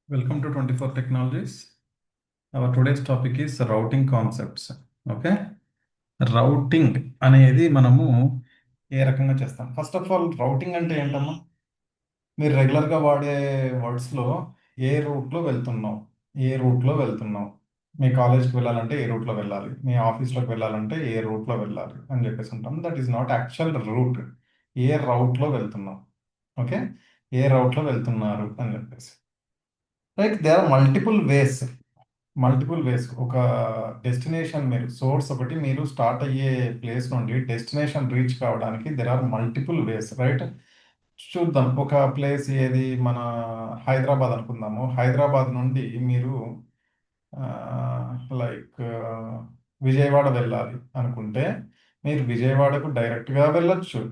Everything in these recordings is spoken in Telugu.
Welcome to 24 Technologies. Our today's topic is routing concepts. Okay, routing అనేది మనము ఏ రకంగా చేస్తాం? ఫస్ట్ ఆఫ్ ఆల్ రౌటింగ్ అంటే ఏంటమ్మా? మీరు రెగ్యులర్గా వాడే వర్డ్స్లో ఏ రూట్లో వెళ్తున్నావు, ఏ రూట్లో వెళ్తున్నావు, మీ కాలేజ్కి వెళ్ళాలంటే ఏ రూట్లో వెళ్ళాలి, మీ ఆఫీస్లోకి వెళ్ళాలంటే ఏ రూట్లో వెళ్ళాలి అని చెప్పేసి ఉంటాం. That is not actual route. ఏ రౌట్లో వెళ్తున్నాం, ఓకే, ఏ రౌట్లో వెళ్తున్నారు అని చెప్పేసి. Like they are multiple ways. ఒక డెస్టినేషన్, మీరు సోర్స్ ఒకటి, మీరు స్టార్ట్ అయ్యే ప్లేస్ నుండి డెస్టినేషన్ రీచ్ కావడానికి there are multiple ways, right? చూద్దాం. ఒక ప్లేస్ ఏది, మన హైదరాబాద్ అనుకుందాము. హైదరాబాద్ నుండి మీరు లైక్ విజయవాడ వెళ్ళాలి అనుకుంటే మీరు విజయవాడకు డైరెక్ట్గా వెళ్ళొచ్చు.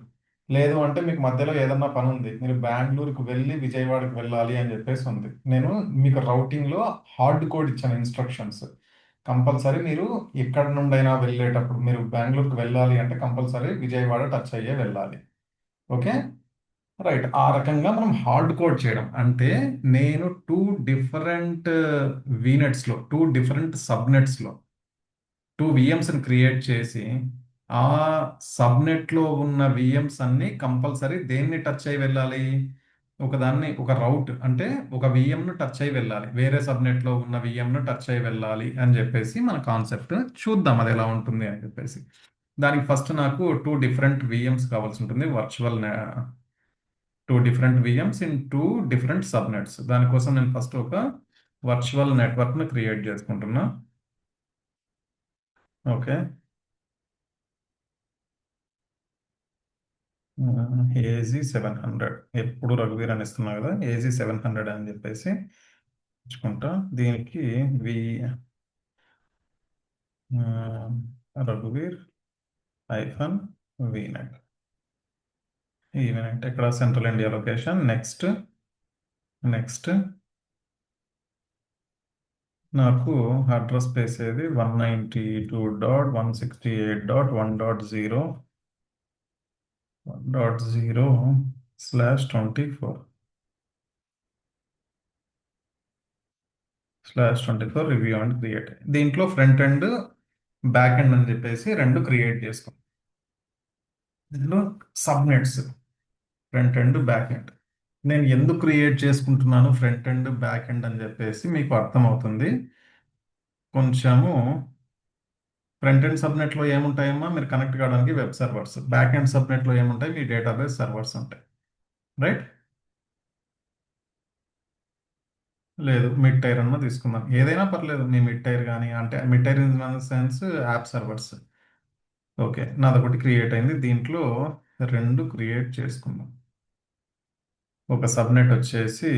లేదు అంటే మీకు మధ్యలో ఏదన్నా పని ఉంది, మీరు బెంగళూరుకు వెళ్ళి విజయవాడకు వెళ్ళాలి అని చెప్పేసి ఉంది. నేను మీకు రౌటింగ్లో హార్డ్ కోడ్ ఇచ్చాను, ఇన్స్ట్రక్షన్స్. కంపల్సరీ మీరు ఎక్కడి నుండైనా వెళ్ళేటప్పుడు మీరు బెంగళూరుకు వెళ్ళాలి అంటే కంపల్సరీ విజయవాడ టచ్ అయ్యే వెళ్ళాలి. Okay, right. ఆ రకంగా మనం హార్డ్ కోడ్ చేయడం అంటే, నేను టూ డిఫరెంట్ వీనెట్స్లో, టూ డిఫరెంట్ సబ్నెట్స్లో టూ విఎమ్స్ని క్రియేట్ చేసి, ఆ సబ్నెట్లో ఉన్న విఎమ్స్ అన్ని కంపల్సరీ దేన్ని టచ్ అయి వెళ్ళాలి? ఒకదాన్ని, ఒక రౌట్ అంటే ఒక విఎంను టచ్ అయి వెళ్ళాలి, వేరే సబ్నెట్లో ఉన్న విఎంను టచ్ అయి వెళ్ళాలి అని చెప్పేసి మన కాన్సెప్ట్. చూద్దాం అది ఎలా ఉంటుంది అని చెప్పేసి. దానికి ఫస్ట్ నాకు టూ డిఫరెంట్ విఎమ్స్ కావాల్సి ఉంటుంది, two different VMs in two different subnets. దానికోసం నేను ఫస్ట్ ఒక వర్చువల్ నెట్వర్క్ను క్రియేట్ చేసుకుంటున్నా. ఓకే, AZ700 ఎప్పుడు రఘువీర్ అని ఇస్తున్నా కదా, AZ700 అని చెప్పేసి ఇచ్చుకుంటా. దీనికి వి రఘువీర్ ఐఫన్ వీనెట్. ఈ వీనెట్ ఇక్కడ central India location. Next next నాకు అడ్రస్ స్పేస్ ఏది, 192.168.1.0 1.0/24 రివ్యూ అండ్ క్రియేట్. దీంట్లో ఫ్రంట్ ఎండ్ బ్యాక్ ఎండ్ అని చెప్పేసి రెండు క్రియేట్ చేసుకుంటాం. ఇందులో subnets front end back end. నేను ఎందుకు క్రియేట్ చేసుకుంటున్నాను ఫ్రంట్ ఎండ్ బ్యాక్ ఎండ్ అని చెప్పేసి మీకు అర్థమవుతుంది. కొంచెము ఫ్రంట్ ఎండ్ సబ్నెట్లో ఏముంటాయమ్మా, మీరు కనెక్ట్ కావడానికి వెబ్ సర్వర్స్. బ్యాక్ ఎండ్ సబ్నెట్లో ఏముంటాయి, మీ డేటాబేస్ సర్వర్స్ ఉంటాయి, రైట్? లేదు, మిడ్ టైర్ అన్న తీసుకుందాం, ఏదైనా పర్లేదు. మీ మిడ్ టైర్ కానీ, అంటే mid tier in sense app servers. Okay, నాదొకటి క్రియేట్ అయింది. దీంట్లో రెండు క్రియేట్ చేసుకుందాం. ఒక సబ్నెట్ వచ్చేసి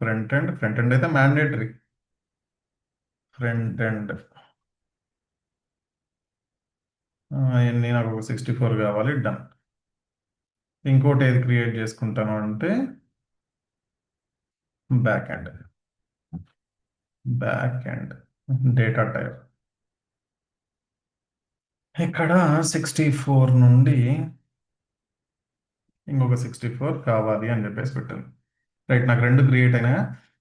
ఫ్రంట్ ఎండ్ అయితే మ్యాండేటరీ. ఫ్రంట్ ఎండ్ ఎన్ని, నాకు ఒక 64 కావాలి, డన్. ఇంకోటి ఏది క్రియేట్ చేసుకుంటాను అంటే back end. Back end data type ఇక్కడ 64 నుండి ఇంకొక 64 కావాలి అని చెప్పేసి పెట్టాను. రైట్, నాకు రెండు క్రియేట్ అయినా.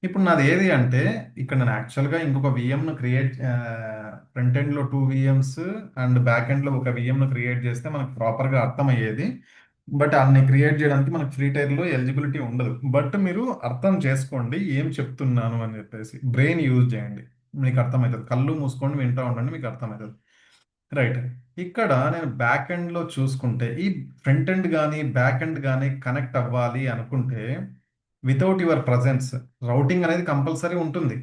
ఇప్పుడు నాది ఏది అంటే, ఇక్కడ నేను యాక్చువల్గా ఇంకొక విఎంను క్రియేట్, ఫ్రంట్ ఎండ్లో టూ విఎమ్స్ అండ్ బ్యాక్ ఎండ్లో ఒక విఎంను క్రియేట్ చేస్తే మనకు ప్రాపర్గా అర్థమయ్యేది. బట్ అన్ని క్రియేట్ చేయడానికి మనకు ఫ్రీ టైర్లో ఎలిజిబిలిటీ ఉండదు. బట్ మీరు అర్థం చేసుకోండి ఏం చెప్తున్నాను అని చెప్పేసి, బ్రెయిన్ యూజ్ చేయండి, మీకు అర్థమవుతుంది. కళ్ళు మూసుకొని వింటూ ఉండండి, మీకు అర్థమవుతుంది. రైట్, ఇక్కడ నేను బ్యాక్ ఎండ్లో చూసుకుంటే, ఈ ఫ్రంట్ ఎండ్ కానీ బ్యాక్ ఎండ్ కానీ కనెక్ట్ అవ్వాలి అనుకుంటే వితౌట్ యువర్ ప్రజెన్స్ రౌటింగ్ అనేది కంపల్సరీ ఉంటుంది.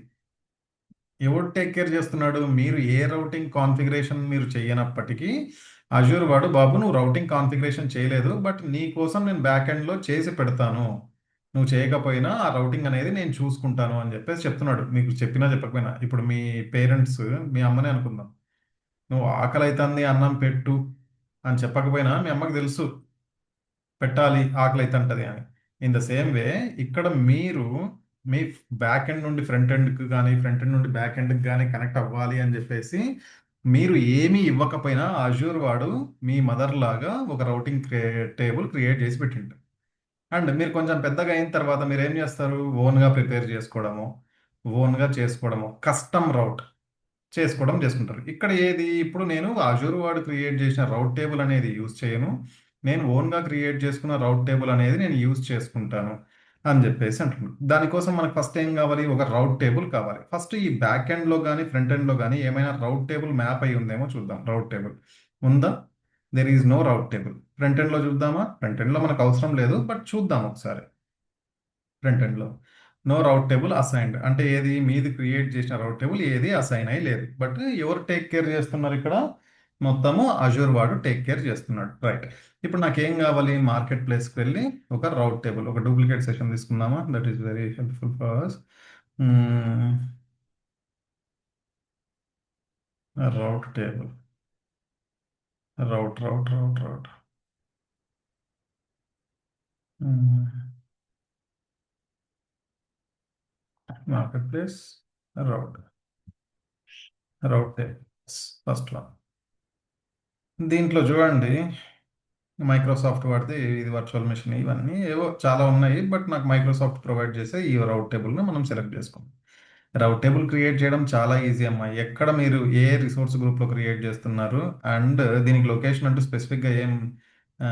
ఎవరు టేక్ కేర్ చేస్తున్నాడు? మీరు ఏ రౌటింగ్ కాన్ఫిగరేషన్ మీరు చేయనప్పటికీ అజూర్ వాడు, బాబు నువ్వు రౌటింగ్ కాన్ఫిగరేషన్ చేయలేదు, బట్ నీ కోసం నేను బ్యాక్ ఎండ్లో చేసి పెడతాను, నువ్వు చేయకపోయినా ఆ రౌటింగ్ అనేది నేను చూసుకుంటాను అని చెప్పేసి చెప్తున్నాడు. మీకు చెప్పినా చెప్పకపోయినా, ఇప్పుడు మీ పేరెంట్స్, మీ అమ్మనే అనుకుందాం, నువ్వు ఆకలి అవుతుంది అన్నం పెట్టు అని చెప్పకపోయినా మీ అమ్మకి తెలుసు పెట్టాలి, ఆకలి అవుతుంటది అని. ఇన్ ద సేమ్ వే ఇక్కడ మీరు మీ బ్యాక్ ఎండ్ నుండి ఫ్రంట్ ఎండ్కి కానీ, ఫ్రంట్ ఎండ్ నుండి బ్యాక్ ఎండ్కి కానీ కనెక్ట్ అవ్వాలి అని చెప్పేసి మీరు ఏమీ ఇవ్వకపోయినా అజూర్ వాడు మీ మదర్ లాగా ఒక రౌటింగ్ టేబుల్ క్రియేట్ చేసి పెట్టిండు. అండ్ మీరు కొంచెం పెద్దగా అయిన తర్వాత మీరు ఏం చేస్తారు, ఓన్గా ప్రిపేర్ చేసుకోవడము, ఓన్గా చేసుకోవడము కస్టమ్ రౌట్ చేసుకుంటారు. ఇక్కడ ఏది ఇప్పుడు నేను అజూర్ వాడు క్రియేట్ చేసిన రౌట్ టేబుల్ అనేది యూజ్ చేయను. నేను ఓన్గా క్రియేట్ చేసుకున్న రౌట్ టేబుల్ అనేది నేను యూజ్ చేసుకుంటాను అని చెప్పేసి అంటున్నాను. దానికోసం మనకు ఫస్ట్ ఏం కావాలి? ఒక రౌట్ టేబుల్ కావాలి. ఫస్ట్ ఈ బ్యాక్ ఎండ్లో కానీ ఫ్రంట్ ఎండ్లో కానీ ఏమైనా రౌట్ టేబుల్ మ్యాప్ అయి ఉందేమో చూద్దాం. రౌట్ టేబుల్ ఉందా? There is no route table. Front ఎండ్లో చూద్దామా? ఫ్రంట్ ఎండ్లో మనకు అవసరం లేదు, బట్ చూద్దాం ఒకసారి. ఫ్రంట్ ఎండ్లో నో రౌట్ టేబుల్ అసైన్డ్ అంటే ఏది? మీది క్రియేట్ చేసిన రౌట్ టేబుల్ ఏది అసైన్ అయి లేదు. బట్ ఎవరు టేక్ కేర్ చేస్తున్నారు ఇక్కడ? మొత్తము అజూర్ వాడు టేక్ కేర్ చేస్తున్నాడు. రైట్. ఇప్పుడు నాకేం కావాలి? మార్కెట్ ప్లేస్కి వెళ్ళి ఒక రౌట్ టేబుల్, ఒక డూప్లికేట్ సెషన్ తీసుకుందామా? That is very helpful for us. Route table, route market place route route tables first one. దీంట్లో చూడండి, మైక్రోసాఫ్ట్ వాడితే ఇది వర్చువల్ మెషిన్ ఇవన్నీ ఏవో చాలా ఉన్నాయి, బట్ నాకు మైక్రోసాఫ్ట్ ప్రొవైడ్ చేసే ఈ రౌట్ టేబుల్ని మనం సెలెక్ట్ చేసుకుందాం. రౌట్ టేబుల్ క్రియేట్ చేయడం చాలా ఈజీ అమ్మా. ఎక్కడ మీరు ఏ రిసోర్స్ గ్రూప్లో క్రియేట్ చేస్తున్నారు అండ్ దీనికి లొకేషన్ అంటూ స్పెసిఫిక్గా ఏం ఆ,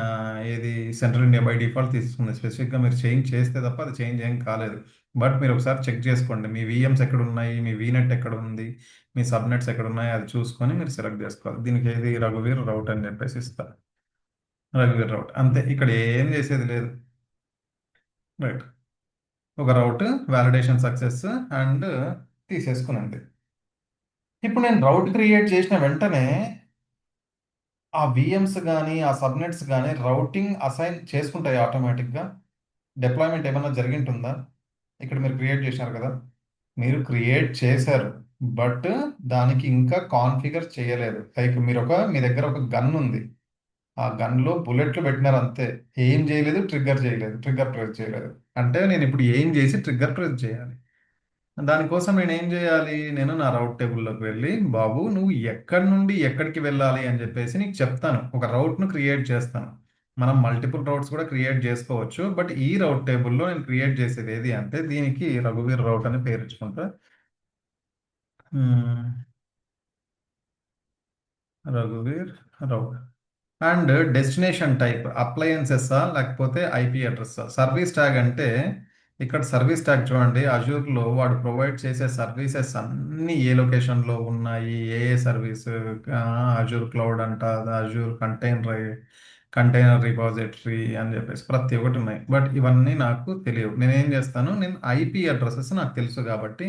ఏది సెంట్రల్ ఇండియా బై డిఫాల్ట్ తీసుకుంది. స్పెసిఫిక్గా మీరు చేంజ్ చేస్తే తప్ప అది చేంజ్ ఏం కాలేదు. బట్ మీరు ఒకసారి చెక్ చేసుకోండి, మీ విఎమ్స్ ఎక్కడ ఉన్నాయి, మీ వీనెట్ ఎక్కడ ఉంది, మీ సబ్నెట్స్ ఎక్కడ ఉన్నాయి, అది చూసుకొని మీరు సెలెక్ట్ చేసుకోవాలి. దీనికి ఏది రఘువీర్ రౌట్ అని చెప్పేసి ఇస్తారు. రఘువీర్ రౌట్ అంతే, ఇక్కడ ఏం చేసేది లేదు. రైట్. ఒక రౌట్ వ్యాలిడేషన్ సక్సెస్ అండ్ తీసేసుకునండి. ఇప్పుడు నేను రౌట్ క్రియేట్ చేసిన వెంటనే ఆ విఎమ్స్ కానీ ఆ సబ్నెట్స్ కానీ రౌటింగ్ అసైన్ చేసుకుంటాయి ఆటోమేటిక్గా. డిప్లాయ్మెంట్ ఏమైనా జరిగింటుందా? ఇక్కడ మీరు క్రియేట్ చేశారు కదా, మీరు క్రియేట్ చేశారు, బట్ దానికి ఇంకా కాన్ఫిగర్ చేయలేదు. లైక్ మీరు మీ దగ్గర ఒక గన్ ఉంది, ఆ గన్లో బుల్లెట్లు పెట్టినారు అంతే, ఏం చేయలేదు, ట్రిగ్గర్ ప్రెస్ చేయలేదు. అంటే నేను ఇప్పుడు ఏం చేసి ట్రిగ్గర్ ప్రెస్ చేయాలి? దానికోసం నేను ఏం చేయాలి? నేను నా రౌట్ టేబుల్లోకి వెళ్ళి, బాబు నువ్వు ఎక్కడి నుండి ఎక్కడికి వెళ్ళాలి అని చెప్పేసి నీకు చెప్తాను. ఒక రౌట్ను క్రియేట్ చేస్తాను. మనం మల్టిపుల్ రౌట్స్ కూడా క్రియేట్ చేసుకోవచ్చు, బట్ ఈ రౌట్ టేబుల్లో నేను క్రియేట్ చేసేది ఏది అంటే దీనికి రఘువీర్ రౌట్ అని పేరు ఇచ్చుకుంటా. మ్మ్, రఘువీర్ రౌట్ అండ్ డెస్టినేషన్ టైప్ అప్లయన్సెస్సా లేకపోతే ఐపీ అడ్రస్సా? సర్వీస్ ట్యాగ్ అంటే ఇక్కడ సర్వీస్ ట్యాగ్ చూడండి, అజూర్లో వాడు ప్రొవైడ్ చేసే సర్వీసెస్ అన్నీ ఏ లొకేషన్లో ఉన్నాయి, ఏ ఏ సర్వీస్, అజూర్ క్లౌడ్ అంట, అజూర్ కంటైనర్ రిపాజిటరీ అని చెప్పేసి ప్రతి ఒక్కటి ఉన్నాయి. బట్ ఇవన్నీ నాకు తెలియవు. నేను ఏం చేస్తాను? నేను ఐపీ అడ్రసెస్ నాకు తెలుసు కాబట్టి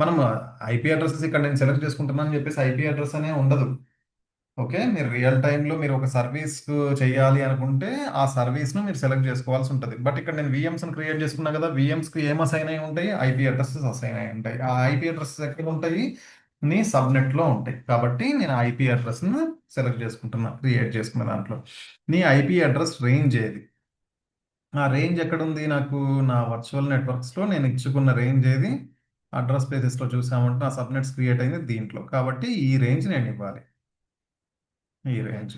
మనం ఐపీ అడ్రసెస్ ఇక్కడ నేను సెలెక్ట్ చేసుకుంటున్నాను అని చెప్పేసి ఐపీ అడ్రస్ అనే ఉండదు. ఓకే, మీరు రియల్ టైంలో మీరు ఒక సర్వీస్ చేయాలి అనుకుంటే ఆ సర్వీస్ను మీరు సెలెక్ట్ చేసుకోవాల్సి ఉంటుంది. బట్ ఇక్కడ నేను విఎమ్స్ని క్రియేట్ చేసుకున్నా కదా, విఎమ్స్కి ఏం అసైన్ అయి ఉంటాయి? ఐపీ అడ్రసెస్ అసైన్ అయి ఉంటాయి. ఆ ఐపీ అడ్రసెస్ ఎక్కడ ఉంటాయి? నీ సబ్నెట్లో ఉంటాయి. కాబట్టి నేను ఐపీ అడ్రస్ను సెలెక్ట్ చేసుకుంటున్నా క్రియేట్ చేసుకున్న దాంట్లో. నీ ఐపీ అడ్రస్ రేంజ్ ఏది? ఆ రేంజ్ ఎక్కడ ఉంది? నాకు నా వర్చువల్ నెట్వర్క్స్లో నేను ఇచ్చుకున్న రేంజ్ ఏది? అడ్రస్ ప్లేసెస్లో చూసామంటే నా సబ్నెట్స్ క్రియేట్ అయింది దీంట్లో, కాబట్టి ఈ రేంజ్ నేను ఇవ్వాలి. ఈ రేంజ్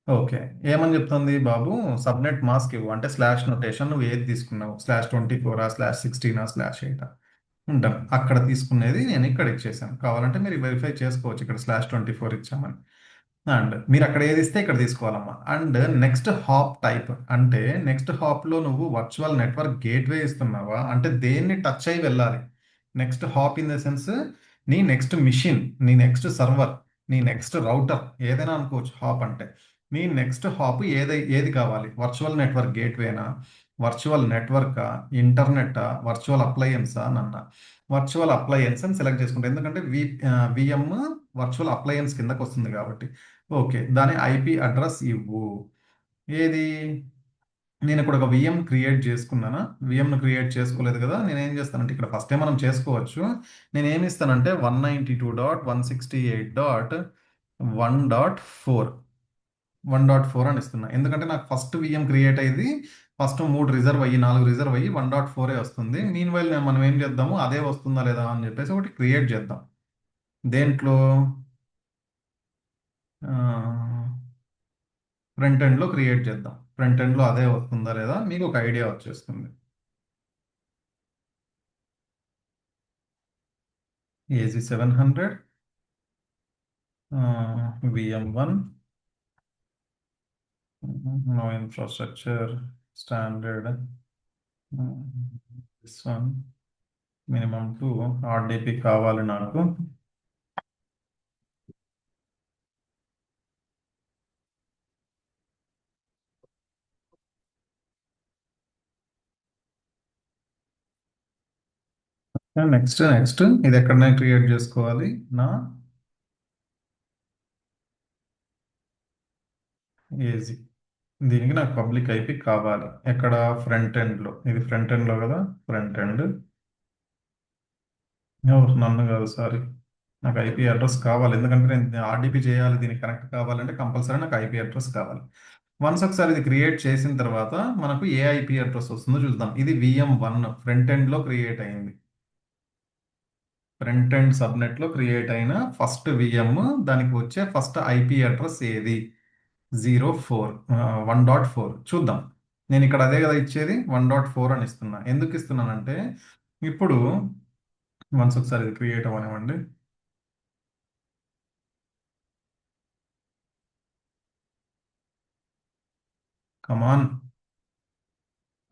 ఓకే. ఏమని చెప్తుంది బాబు? సబ్నెట్ మాస్క్ ఇవ్వు అంటే స్లాష్ నొటేషన్ నువ్వు ఏది తీసుకున్నావు, /24 /16 /8 ఉంటాను. అక్కడ తీసుకునేది నేను ఇక్కడ ఇచ్చేసాను. కావాలంటే మీరు వెరిఫై చేసుకోవచ్చు ఇక్కడ /24 ఇచ్చామని. అండ్ మీరు అక్కడ ఏది ఇస్తే ఇక్కడ తీసుకోవాలమ్మా. అండ్ నెక్స్ట్ హాప్ టైప్ అంటే నెక్స్ట్ హాప్లో నువ్వు వర్చువల్ నెట్వర్క్ గేట్వే ఇస్తున్నావా అంటే దేన్ని టచ్ అయి వెళ్ళాలి? Next hop in the sense నీ నెక్స్ట్ మిషన్, నీ నెక్స్ట్ సర్వర్, నీ నెక్స్ట్ రౌటర్ ఏదైనా అనుకోవచ్చు హాప్ అంటే. నీ నెక్స్ట్ హాప్ ఏది కావాలి? వర్చువల్ నెట్వర్క్ గేట్వేనా, వర్చువల్ నెట్వర్కా, ఇంటర్నెట్టా, వర్చువల్ అప్లయన్సా నన్న? వర్చువల్ అప్లయన్స్ అని సెలెక్ట్ చేసుకుంటా, ఎందుకంటే విఎం వర్చువల్ అప్లయన్స్ కిందకు వస్తుంది కాబట్టి. ఓకే, దాని ఐపీ అడ్రస్ ఇవ్వు. ఏది? నేను ఇప్పుడు ఒక విఎం క్రియేట్ చేసుకున్నానా? విఎంను క్రియేట్ చేసుకోలేదు కదా, నేను ఏం చేస్తానంటే ఇక్కడ ఫస్ట్ టైం మనం చేసుకోవచ్చు. నేను ఏమి ఇస్తానంటే 192.168.1.4 1.4 అని ఇస్తున్నా. ఎందుకంటే నాకు ఫస్ట్ విఎం క్రియేట్ అయ్యింది, ఫస్ట్ 3 రిజర్వ్ అయ్యి 4 రిజర్వ్ అయ్యి 1.4 వస్తుంది. మీన్ వైల్ మనం ఏం చేద్దాము, అదే వస్తుందా లేదా అని చెప్పేసి ఒకటి క్రియేట్ చేద్దాం. దేంట్లో? ఫ్రంట్ ఎండ్లో క్రియేట్ చేద్దాం. ఫ్రంట్ ఎండ్లో అదే వస్తుందా లేదా మీకు ఒక ఐడియా వచ్చేస్తుంది. AG 700, VM1, no infrastructure, standard, this one, minimum 2, RDP కావాలి నాకు. నెక్స్ట్ ఇది ఎక్కడనే క్రియేట్ చేసుకోవాలి నా ఏజీ. దీనికి నాకు పబ్లిక్ ఐపీ కావాలి. ఎక్కడ? ఫ్రంట్ ఎండ్లో. ఇది ఫ్రంట్ ఎండ్లో కదా, ఫ్రంట్ ఎండ్. ఎవరు? నన్ను కాదు, సారీ. నాకు ఐపీ అడ్రస్ కావాలి, ఎందుకంటే నేను ఆర్డీపీ చేయాలి, దీనికి కనెక్ట్ కావాలంటే కంపల్సరీ నాకు ఐపీ అడ్రస్ కావాలి. వన్స్ ఒకసారి ఇది క్రియేట్ చేసిన తర్వాత మనకు ఏ ఐపీ అడ్రస్ వస్తుందో చూద్దాం. ఇది VM1 ఫ్రంట్ ఎండ్లో క్రియేట్ అయింది. ఫ్రంట్ ఎండ్ సబ్నెట్లో క్రియేట్ అయిన ఫస్ట్ విఎం, దానికి వచ్చే ఫస్ట్ ఐపీ అడ్రస్ ఏది? 1.4 చూద్దాం. నేను ఇక్కడ అదే కదా ఇచ్చేది, 1.4 అని ఇస్తున్నా. ఎందుకు ఇస్తున్నానంటే ఇప్పుడు వన్స్ ఒకసారి ఇది క్రియేట్ అవ్వనివ్వండి. Come on.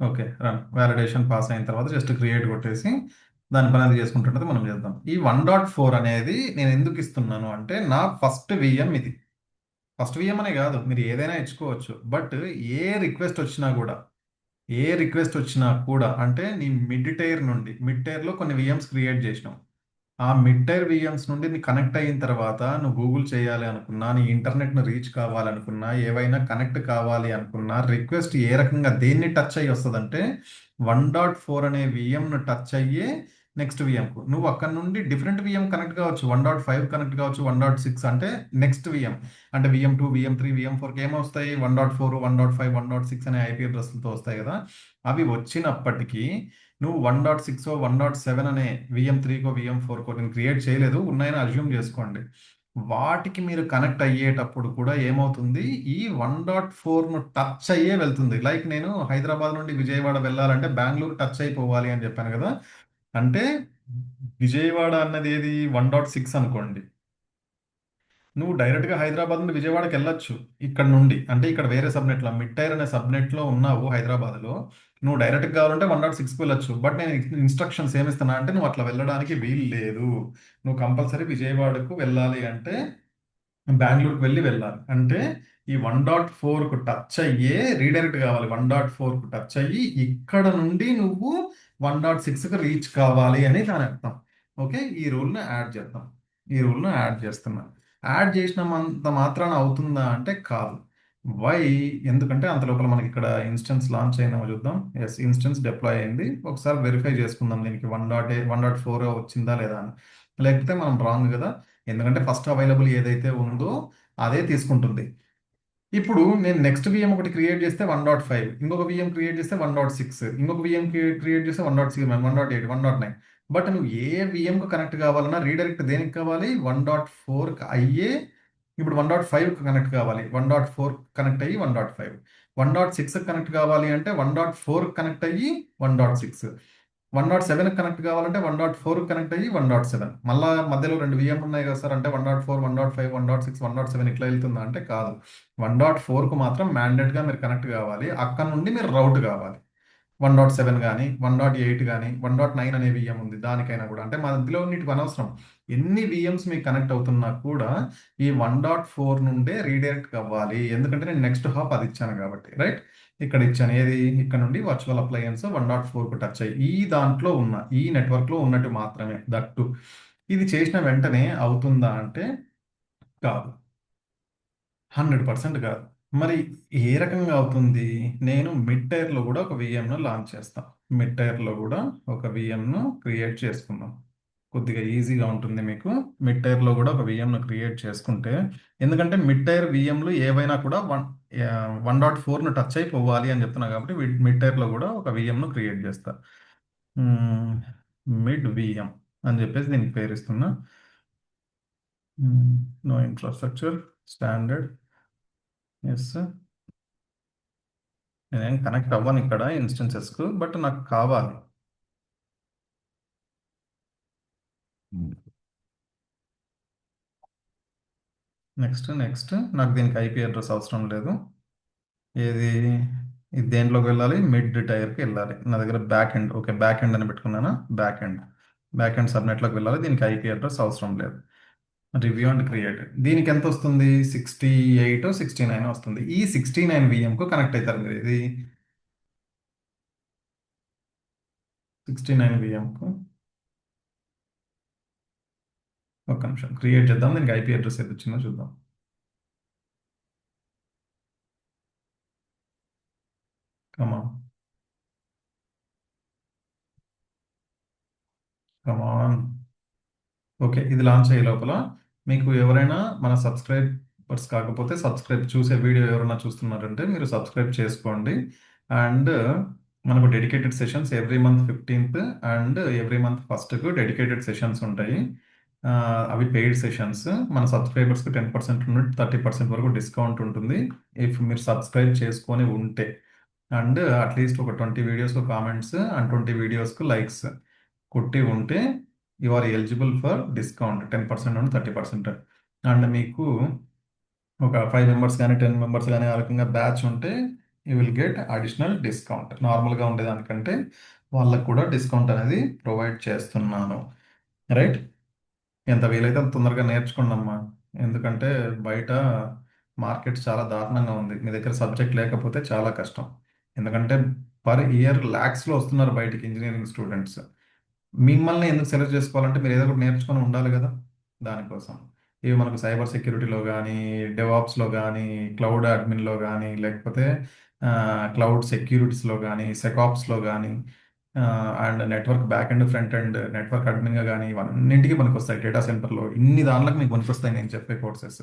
Okay, run. Validation pass అయిన తర్వాత జస్ట్ క్రియేట్ కొట్టేసి దాని పని అది చేసుకుంటుంటే మనం చేద్దాం. ఈ 1.4 అనేది నేను ఎందుకు ఇస్తున్నాను అంటే నా ఫస్ట్ విఎం ఇది. ఫస్ట్ విఎం అనే కాదు, మీరు ఏదైనా ఇచ్చుకోవచ్చు. బట్ ఏ రిక్వెస్ట్ వచ్చినా కూడా అంటే నీ మిడ్ టైర్లో కొన్ని విఎమ్స్ క్రియేట్ చేసినావు. ఆ మిడ్ టైర్ విఎమ్స్ నుండి నీ కనెక్ట్ అయిన తర్వాత నువ్వు గూగుల్ చేయాలి అనుకున్నా, నీ ఇంటర్నెట్ను రీచ్ కావాలనుకున్నా, ఏవైనా కనెక్ట్ కావాలి అనుకున్నా, రిక్వెస్ట్ ఏ రకంగా దేన్ని టచ్ అయ్యి వస్తుందంటే 1.4 అనే విఎంను టచ్ అయ్యే నెక్స్ట్ విఎంకు. నువ్వు అక్కడ నుండి డిఫరెంట్ విఎం కనెక్ట్ కావచ్చు, 1.5 కనెక్ట్ కావచ్చు, 1.6 అంటే నెక్స్ట్ విఎం. అంటే విఎం 2, విఎం 3, విఎం 4కి ఏమొస్తాయి? 1.4, 1.5, 1.6 అనే ఐపీ అడ్రస్లతో వస్తాయి కదా. అవి వచ్చినప్పటికీ నువ్వు 1.6, 1.7 అనే విఎం 3కో విఎం 4కో నేను క్రియేట్ చేయలేదు, ఉన్నాయని అజ్యూమ్ చేసుకోండి. వాటికి మీరు కనెక్ట్ అయ్యేటప్పుడు కూడా ఏమవుతుంది? ఈ 1.4ను టచ్ అయ్యే వెళ్తుంది. లైక్ నేను హైదరాబాద్ నుండి విజయవాడ వెళ్ళాలంటే బెంగళూరు టచ్ అయిపోవాలి అని చెప్పాను కదా. అంటే విజయవాడ అన్నది ఏది? 1.6 అనుకోండి. నువ్వు డైరెక్ట్గా హైదరాబాద్ నుండి విజయవాడకి వెళ్ళొచ్చు ఇక్కడ నుండి. అంటే ఇక్కడ వేరే సబ్నెట్లో, మిడ్ టైర్ అనే సబ్నెట్లో ఉన్నావు హైదరాబాద్లో. నువ్వు డైరెక్ట్గా కావాలంటే 1.6కి వెళ్ళొచ్చు. బట్ నేను ఇన్స్ట్రక్షన్స్ ఏమిస్తున్నా అంటే నువ్వు అట్లా వెళ్ళడానికి వీలు లేదు. నువ్వు కంపల్సరీ విజయవాడకు వెళ్ళాలి అంటే బెంగళూరుకు వెళ్ళాలి. అంటే ఈ 1.4కు టచ్ అయ్యే రీడైరెక్ట్ కావాలి. 1.4కు టచ్ అయ్యి ఇక్కడ నుండి నువ్వు 1.6కి రీచ్ కావాలి అని దాని అర్థం. ఓకే, ఈ రూల్ను యాడ్ చేస్తున్నా. యాడ్ చేసినంత మాత్రాన అవుతుందా అంటే కాదు. వై? ఎందుకంటే అంత లోపల మనకి ఇక్కడ ఇన్స్టెన్స్ లాంచ్ అయినా చూద్దాం. ఎస్, ఇన్స్టెన్స్ డిప్లాయ్ అయింది. ఒకసారి వెరిఫై చేసుకుందాం దీనికి 1.4 వచ్చిందా లేదా అని. లేకపోతే మనం రాంగ్ కదా, ఎందుకంటే ఫస్ట్ అవైలబుల్ ఏదైతే ఉందో అదే తీసుకుంటుంది. ఇప్పుడు నేను నెక్స్ట్ విఎం ఒకటి క్రియేట్ చేస్తే 1.5, ఇంకొక విఎం క్రియేట్ చేస్తే 1.6, ఇంకొక విఎం క్రియేట్ చేస్తే 1.6, 1.8, 1.9. బట్ నువ్వు ఏ విఎంకు కనెక్ట్ కావాలన్నా రీడైరెక్ట్ దేనికి కావాలి? 1.4కి అయ్యే. ఇప్పుడు 1.5కి కనెక్ట్ కావాలి, 1.4 కనెక్ట్ అయ్యి 1.5. 1.6 కనెక్ట్ కావాలి అంటే 1.4 కనెక్ట్ అయ్యి 1.6. 1.7 కనెక్ట్ కావాలంటే 1.4 కనెక్ట్ అయ్యి 1.7. మళ్ళా మధ్యలో రెండు విఎం ఉన్నాయి కదా సార్ అంటే 1.4, 1.5, 1.6, 1.7 ఇట్లా వెళ్తుందా అంటే కాదు. 1.4కు మాత్రం మ్యాండేట్గా మీరు కనెక్ట్ కావాలి. అక్కడ నుండి మీరు రౌట్ కావాలి. 1.7 కానీ, 1.8 కానీ, 1.9 అనే విఎం ఉంది దానికైనా కూడా. అంటే మధ్యలో నీటికి అనవసరం. ఎన్ని విఎమ్స్ మీకు కనెక్ట్ అవుతున్నా కూడా ఈ 1.4 నుండే రీడైరెక్ట్ అవ్వాలి. ఎందుకంటే నేను నెక్స్ట్ హాప్ అది ఇచ్చాను కాబట్టి. రైట్, ఇక్కడ ఇచ్చాను ఏది? ఇక్కడ నుండి వర్చువల్ అప్లయన్స్ 1.4కు టచ్ అయ్యి ఈ నెట్వర్క్లో ఉన్నట్టు మాత్రమే. దట్టు ఇది చేసిన వెంటనే అవుతుందా అంటే కాదు, 100% కాదు. మరి ఏ రకంగా అవుతుంది? నేను మిడ్ టైర్లో కూడా ఒక విఎంను లాంచ్ చేస్తాను. మిడ్ టైర్లో కూడా ఒక విఎంను క్రియేట్ చేసుకుందాం. కొద్దిగా ఈజీగా ఉంటుంది మీకు. మిడ్ టైర్లో కూడా ఒక విఎంను క్రియేట్ చేసుకుంటే, ఎందుకంటే మిడ్ టైర్ విఎంలు ఏవైనా కూడా 1.4ను టచ్ అయిపోవాలి అని చెప్తున్నా కాబట్టి మిడ్ టైర్లో కూడా ఒక విఎంను క్రియేట్ చేస్తా. మిడ్ విఎం అని చెప్పేసి దీనికి పేరు ఇస్తున్నా. No infrastructure, standard. ఎస్, నేనేం కనెక్ట్ అవ్వను ఇక్కడ ఇన్స్టెన్సెస్కు, బట్ నాకు కావాలి. నెక్స్ట్ నెక్స్ట్ నాకు దీనికి ఐపీ అడ్రస్ అవసరం లేదు. ఏది ఇది దేంట్లోకి వెళ్ళాలి? మిడ్ టైర్కి వెళ్ళాలి. నా దగ్గర back end, okay back end అని పెట్టుకున్నానా? బ్యాక్ ఎండ్, బ్యాక్ ఎండ్ సబ్నెట్లోకి వెళ్ళాలి. దీనికి ఐపీ అడ్రస్ అవసరం లేదు. రివ్యూ అండ్ క్రియేట్, దీనికి ఎంత వస్తుంది? 68 69 వస్తుంది. ఈ 69 విఎంకు కనెక్ట్ అవుతారు మీరు. ఇది 69 విఎంకు ఒక్క నిమిషం క్రియేట్ చేద్దాం. దీనికి ఐపీ అడ్రస్ ఏది వచ్చిందో చూద్దాం. కమాన్ కమాన్. ఓకే, ఇది లాంచ్ అయ్యే లోపల మీకు ఎవరైనా మన సబ్స్క్రైబర్స్ కాకపోతే, చూసే వీడియో ఎవరైనా చూస్తున్నారంటే మీరు సబ్స్క్రైబ్ చేసుకోండి. అండ్ మనకు dedicated sessions every month 15th and every month ఫస్ట్కు డెడికేటెడ్ సెషన్స్ ఉంటాయి. ఆ, అవి పెయిడ్ సెషన్స్. మన సబ్స్క్రైబర్స్కి 10% నుండి 30% వరకు డిస్కౌంట్ ఉంటుంది ఇఫ్ మీరు సబ్స్క్రైబ్ చేసుకొని ఉంటే. అండ్ అట్లీస్ట్ ఒక 20 వీడియోస్కు కామెంట్స్ అండ్ 20 వీడియోస్కు లైక్స్ కొట్టి ఉంటే you are eligible for discount 10% నుండి 30%. అండ్ మీకు ఒక 5 మెంబర్స్ కానీ 10 మెంబర్స్ కానీ ఆ రకంగా బ్యాచ్ ఉంటే you will get additional discount. నార్మల్గా ఉండేదానికంటే వాళ్ళకు కూడా డిస్కౌంట్ అనేది ప్రొవైడ్ చేస్తున్నాను. రైట్? ఎంత వీలైతే అంత తొందరగా నేర్చుకోండి అమ్మా. ఎందుకంటే బయట మార్కెట్ చాలా దారుణంగా ఉంది. మీ దగ్గర సబ్జెక్ట్ లేకపోతే చాలా కష్టం. ఎందుకంటే పర్ ఇయర్ ల్యాక్స్లో వస్తున్నారు బయటికి ఇంజనీరింగ్ స్టూడెంట్స్. మిమ్మల్ని ఎందుకు సెలెక్ట్ చేసుకోవాలంటే మీరు ఏదో ఒకటి నేర్చుకొని ఉండాలి కదా. దానికోసం ఇవి మనకు సైబర్ సెక్యూరిటీలో కానీ, డెవాప్స్లో కానీ, క్లౌడ్ అడ్మిన్లో కానీ, లేకపోతే క్లౌడ్ సెక్యూరిటీస్లో కానీ, సెకాప్స్లో కానీ, and network back and front and network అడ్మిన్గా కానీ, ఇవన్నింటికి మనకు వస్తాయి. డేటా సెంటర్లో ఇన్ని దానిలకు మీకు పనికొస్తాయి నేను చెప్పే కోర్సెస్.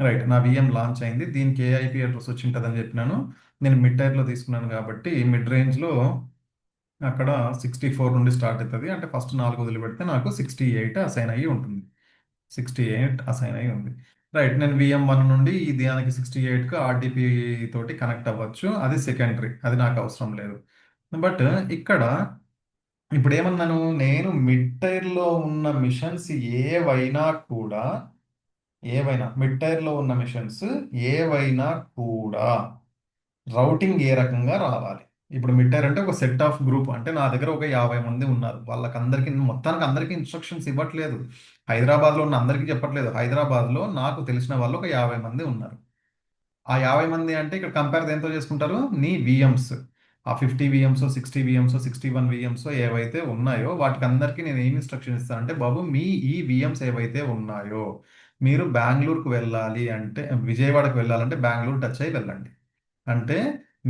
రైట్, నా విఎం లాంచ్ అయింది. దీనికి ఏఐపీ అడ్రస్ వచ్చి ఉంటుందని చెప్పినాను. నేను మిడ్ టైర్లో తీసుకున్నాను కాబట్టి మిడ్ రేంజ్లో అక్కడ 64 నుండి స్టార్ట్ అవుతుంది. అంటే ఫస్ట్ 4 వదిలిపెడితే నాకు 68 అసైన్ అయ్యి ఉంటుంది. 68 అసైన్ అయ్యి ఉంది. రైట్, నేను VM1 నుండి ఈ దానికి 68కు ఆర్డిపి తోటి కనెక్ట్ అవ్వచ్చు. అది సెకండరీ, అది నాకు అవసరం లేదు. బట్ ఇక్కడ ఇప్పుడు ఏమన్నాను నేను? మిడ్ టైర్లో ఉన్న మిషన్స్ ఏవైనా కూడా, ఏవైనా మిడ్ టైర్లో ఉన్న మిషన్స్ ఏవైనా కూడా రౌటింగ్ ఏ రకంగా రావాలి. ఇప్పుడు మిడ్ టైర్ అంటే ఒక సెట్ ఆఫ్ గ్రూప్. అంటే నా దగ్గర ఒక 50 మంది ఉన్నారు. వాళ్ళకందరికీ మొత్తానికి అందరికీ ఇన్స్ట్రక్షన్స్ ఇవ్వట్లేదు. హైదరాబాద్లో ఉన్న అందరికీ చెప్పట్లేదు. హైదరాబాద్లో నాకు తెలిసిన వాళ్ళు ఒక 50 మంది ఉన్నారు. ఆ 50 మంది అంటే ఇక్కడ కంపేర్ దేంతో చేసుకుంటారు? నీ విఎమ్స్. ఆ 50 విఎమ్స్, 60 విఎమ్స్, 61 విఎమ్స్ ఏవైతే ఉన్నాయో వాటికి అందరికీ నేను ఏం ఇన్స్ట్రక్షన్ ఇస్తానంటే, బాబు మీ ఈ విఎమ్స్ ఏవైతే ఉన్నాయో మీరు బెంగళూరుకు వెళ్ళాలి అంటే, విజయవాడకు వెళ్ళాలంటే బెంగళూరు టచ్ అయ్యి వెళ్ళండి. అంటే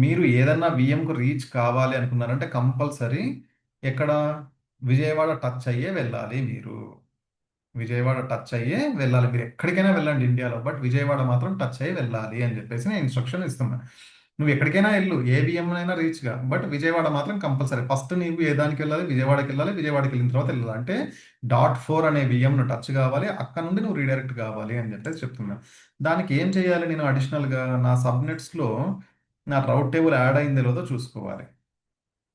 మీరు ఏదన్నా విఎంకు రీచ్ కావాలి అనుకున్నారంటే కంపల్సరీ ఎక్కడ? విజయవాడ టచ్ అయ్యే వెళ్ళాలి మీరు. విజయవాడ టచ్ అయ్యే వెళ్ళాలి. మీరు ఎక్కడికైనా వెళ్ళండి ఇండియాలో, బట్ విజయవాడ మాత్రం టచ్ అయ్యి వెళ్ళాలి అని చెప్పేసి నేను ఇన్స్ట్రక్షన్ ఇస్తున్నా. నువ్వు ఎక్కడికైనా వెళ్ళు, ఏ విఎం అయినా రీచ్గా, బట్ విజయవాడ మాత్రం కంపల్సరీ. ఫస్ట్ నీవు ఏ దానికి వెళ్ళాలి? విజయవాడకి వెళ్ళాలి. విజయవాడకి వెళ్ళిన తర్వాత వెళ్ళాలి. అంటే .4 అనే విఎంను టచ్ కావాలి. అక్కడ నుండి నువ్వు రీడైరెక్ట్ కావాలి అని చెప్పేసి చెప్తున్నా. దానికి ఏం చేయాలి? నేను అడిషనల్గా నా సబ్నెట్స్లో నా రౌట్ టేబుల్ యాడ్ అయిందో లేదో చూసుకోవాలి.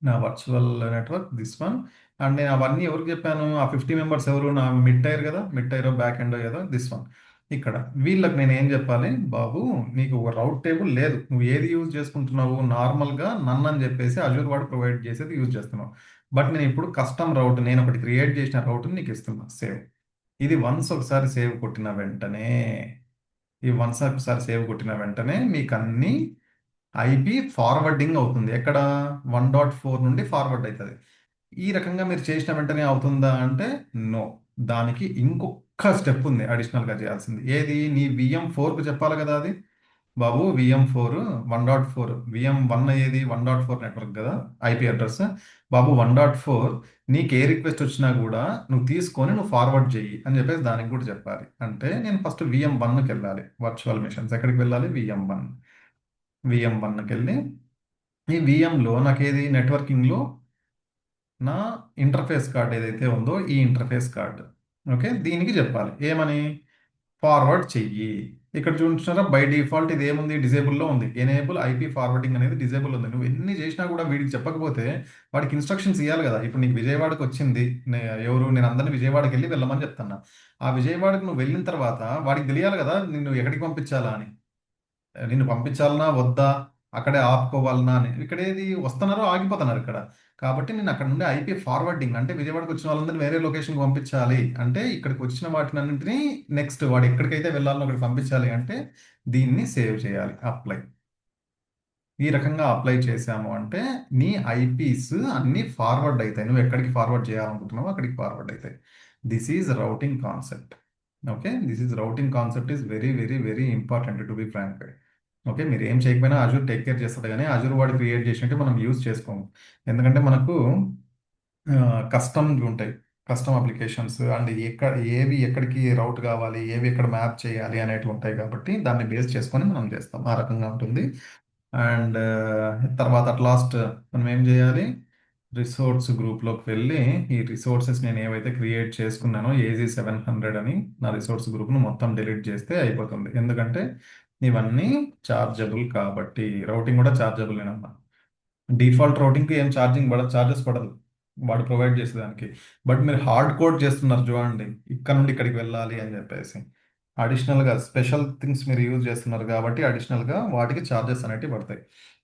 నా virtual network this one. And నేను అవన్నీ ఎవరికి చెప్పాను? ఆ 50 మెంబర్స్ ఎవరు? నా మిడ్ టైర్ కదా, మిడ్ టైర్ బ్యాక్ ఎండ్ కదా, దిస్ వన్. ఇక్కడ వీళ్ళకి నేను ఏం చెప్పాలి? బాబు నీకు ఒక రౌట్ టేబుల్ లేదు, నువ్వు ఏది యూజ్ చేసుకుంటున్నావు? నార్మల్గా నన్ను అని చెప్పేసి అజూర్ వాడు ప్రొవైడ్ చేసేది యూజ్ చేస్తున్నావు. బట్ నేను ఇప్పుడు కస్టమ్ రౌట్, నేను ఒకటి క్రియేట్ చేసిన రౌట్ని నీకు ఇస్తున్నా. సేవ్. ఇది వన్స్ ఒకసారి సేవ్ కొట్టిన వెంటనే, మీకు అన్ని ఐపీ ఫార్వర్డింగ్ అవుతుంది. ఎక్కడ? 1.4 నుండి ఫార్వర్డ్ అవుతుంది. ఈ రకంగా మీరు చేసిన వెంటనే అవుతుందా అంటే నో. దానికి ఇంకొక స్టెప్ ఉంది అడిషనల్గా చేయాల్సింది. ఏది? నీ VM4కు చెప్పాలి కదా అది. బాబు VM4 1.4, VM1 ఏది? 1.4 నెట్వర్క్ కదా ఐపీ అడ్రస్. బాబు 1.4 నీకు ఏ రిక్వెస్ట్ వచ్చినా కూడా నువ్వు తీసుకొని నువ్వు ఫార్వర్డ్ చెయ్యి అని చెప్పేసి దానికి కూడా చెప్పాలి. అంటే నేను ఫస్ట్ VM1కి వెళ్ళాలి. వర్చువల్ మిషన్స్ ఎక్కడికి వెళ్ళాలి? VM1కి వెళ్ళి ఈ విఎంలో నాకు ఏది? నెట్వర్కింగ్లో నా ఇంటర్ఫేస్ కార్డ్ ఏదైతే ఉందో ఈ ఇంటర్ఫేస్ కార్డ్, ఓకే, దీనికి చెప్పాలి ఏమని? ఫార్వర్డ్ చెయ్యి. ఇక్కడ చూపించారా బై డిఫాల్ట్ ఇది ఏముంది డిజేబుల్లో ఉంది. ఎనేబుల్ ఐపీ ఫార్వర్డింగ్ అనేది డిజేబుల్ ఉంది. నువ్వు ఎన్ని చేసినా కూడా వీడికి చెప్పకపోతే వాడికి ఇన్స్ట్రక్షన్స్ ఇవ్వాలి కదా. ఇప్పుడు నీకు విజయవాడకి వచ్చింది, ఎవరు నేను అందరిని విజయవాడకి వెళ్ళి వెళ్ళమని చెప్తున్నా. ఆ విజయవాడకు నువ్వు వెళ్ళిన తర్వాత వాడికి తెలియాలి కదా నిన్ను ఎక్కడికి పంపించాలా అని. నిన్ను పంపించాలనా వద్దా, అక్కడే ఆపుకోవాలనా అని. ఇక్కడ ఏది వస్తున్నారో ఆగిపోతున్నారు ఇక్కడ. కాబట్టి నేను అక్కడ నుండి ఐపీ ఫార్వర్డింగ్ అంటే విజయవాడకి వచ్చిన వాళ్ళందరినీ వేరే లొకేషన్కి పంపించాలి అంటే ఇక్కడికి వచ్చిన వాటిని అన్నింటినీ నెక్స్ట్ వాడు ఎక్కడికైతే వెళ్ళాలో అక్కడికి పంపించాలి అంటే దీన్ని సేవ్ చేయాలి. అప్లై. ఈ రకంగా అప్లై చేసాము అంటే నీ ఐపీస్ అన్ని ఫార్వర్డ్ అవుతాయి. నువ్వు ఎక్కడికి ఫార్వర్డ్ చేయాలనుకుంటున్నావో అక్కడికి ఫార్వర్డ్ అవుతాయి. This is routing concept. Okay, this is routing concept is very very very important to be frank. Okay, మీరు ఏం చేయకపోయినా అజూర్ టేక్ కేర్ చేస్తుంది, కానీ అజూర్ వాడు క్రియేట్ చేసినట్టు మనం యూజ్ చేసుకోము. ఎందుకంటే మనకు కస్టమ్ ఉంటాయి, కస్టమ్ అప్లికేషన్స్ అండ్ ఏవి ఎక్కడికి రౌట్ కావాలి, ఏవి ఎక్కడ మ్యాప్ చేయాలి అనేటివి ఉంటాయి. కాబట్టి దాన్ని బేస్ చేసుకొని మనం చేస్తాం. ఆ రకంగా ఉంటుంది. అండ్ తర్వాత అట్ లాస్ట్ మనం ఏం చేయాలి, రిసోర్స్ గ్రూప్లోకి వెళ్ళి ఈ రిసోర్సెస్ నేను ఏవైతే క్రియేట్ చేసుకున్నానో AZ700 అని నా రిసోర్స్ గ్రూప్ను మొత్తం డిలీట్ చేస్తే అయిపోతుంది. ఎందుకంటే ఇవన్నీ చార్జబుల్ కాబట్టి. రౌటింగ్ కూడా చార్జబుల్ ఏనమ్మా. డిఫాల్ట్ రౌటింగ్కి ఏం చార్జెస్ పడదు వాడు ప్రొవైడ్ చేసేదానికి. బట్ మీరు హార్డ్ కోడ్ చేస్తున్నారు చూడండి, ఇక్కడ నుండి ఇక్కడికి వెళ్ళాలి అని చెప్పేసి అడిషనల్గా స్పెషల్ థింగ్స్ మీరు యూజ్ చేస్తున్నారు కాబట్టి అడిషనల్గా వాటికి ఛార్జెస్ అనేవి పడతాయి.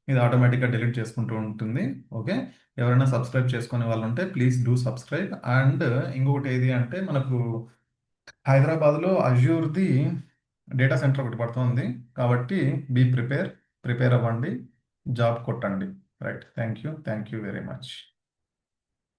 ఇది ఆటోమేటిక్గా డిలీట్ చేసుకుంటూ ఉంటుంది. ఓకే, ఎవరైనా సబ్స్క్రైబ్ చేసుకునే వాళ్ళు ఉంటే ప్లీజ్ డూ సబ్స్క్రైబ్. అండ్ ఇంకొకటి ఏది అంటే మనకు హైదరాబాద్లో అజ్యూర్ది డేటా సెంటర్ ఒకటి పడుతుంది. కాబట్టి బీ ప్రిపేర్ అవ్వండి, జాబ్ కొట్టండి. Right, thank you very much.